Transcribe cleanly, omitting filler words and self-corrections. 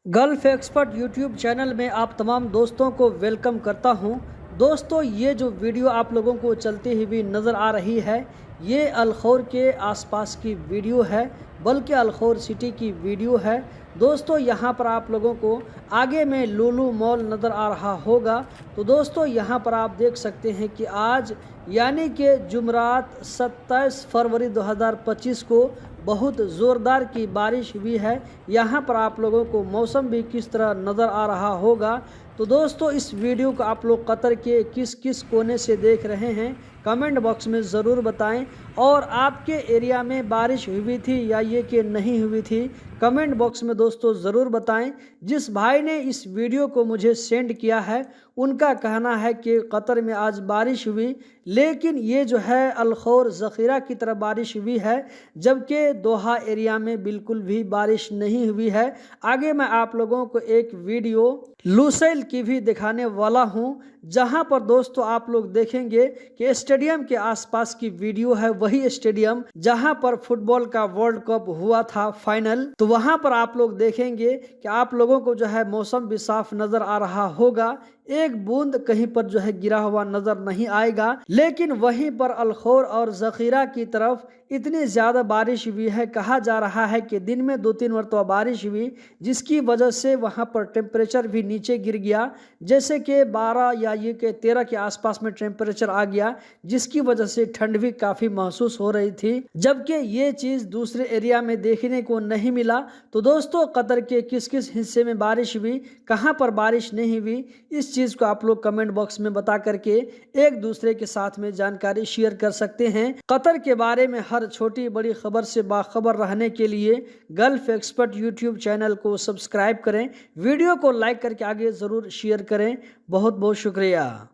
Gulf expert YouTube channel में आप तमाम दोस्तों को वेलकम करता हूं। दोस्तों, ये जो वीडियो आप लोगों को चलती हुई नज़र आ रही है, ये अल-खौर के आसपास की वीडियो है, बल्कि अल-खौर सिटी की वीडियो है। दोस्तों, यहाँ पर आप लोगों को आगे में लुलु मॉल नज़र आ रहा होगा। तो दोस्तों, यहाँ पर आप देख सकते हैं कि आज यानी कि जुमरात 27 फरवरी 2025 को बहुत ज़ोरदार की बारिश हुई है। यहाँ पर आप लोगों को मौसम भी किस तरह नज़र आ रहा होगा। तो दोस्तों, इस वीडियो को आप लोग कतर के किस किस कोने से देख रहे हैं, कमेंट बॉक्स में ज़रूर बताएं। और आपके एरिया में बारिश हुई थी या ये कि नहीं हुई थी, कमेंट बॉक्स में दोस्तों ज़रूर बताएं। जिस भाई ने इस वीडियो को मुझे सेंड किया है, उनका कहना है कि कतर में आज बारिश हुई, लेकिन ये जो है अल-खौर ज़ख़ीरा की तरफ बारिश हुई है, जबकि दोहा एरिया में बिल्कुल भी बारिश नहीं हुई है। आगे मैं आप लोगों को एक वीडियो लुसैल की भी दिखाने वाला हूं, जहां पर दोस्तों आप लोग देखेंगे कि स्टेडियम के आसपास की वीडियो है, वही स्टेडियम जहां पर फुटबॉल का वर्ल्ड कप हुआ था फाइनल। तो वहां पर आप लोग देखेंगे कि आप लोगों को जो है मौसम भी साफ नजर आ रहा होगा, एक बूंद कहीं पर जो है गिरा हुआ नजर नहीं आएगा। लेकिन वहीं पर अल-खौर और ज़ख़ीरा की तरफ इतनी ज़्यादा बारिश हुई है, कहा जा रहा है कि दिन में 2-3 मरतबा बारिश हुई, जिसकी वजह से वहां पर टेम्परेचर भी नीचे गिर गया, जैसे कि 12 या ये कि 13 के आसपास में टेम्परेचर आ गया, जिसकी वजह से ठंड भी काफ़ी महसूस हो रही थी, जबकि ये चीज़ दूसरे एरिया में देखने को नहीं मिला। तो दोस्तों, कतर के किस किस हिस्से में बारिश हुई, कहाँ पर बारिश नहीं हुई, इस चीज़ को आप लोग कमेंट बॉक्स में बता करके एक दूसरे के साथ में जानकारी शेयर कर सकते हैं। कतर के बारे में हर छोटी बड़ी खबर से बाखबर रहने के लिए गल्फ एक्सपर्ट यूट्यूब चैनल को सब्सक्राइब करें, वीडियो को लाइक करके आगे ज़रूर शेयर करें। बहुत बहुत शुक्रिया।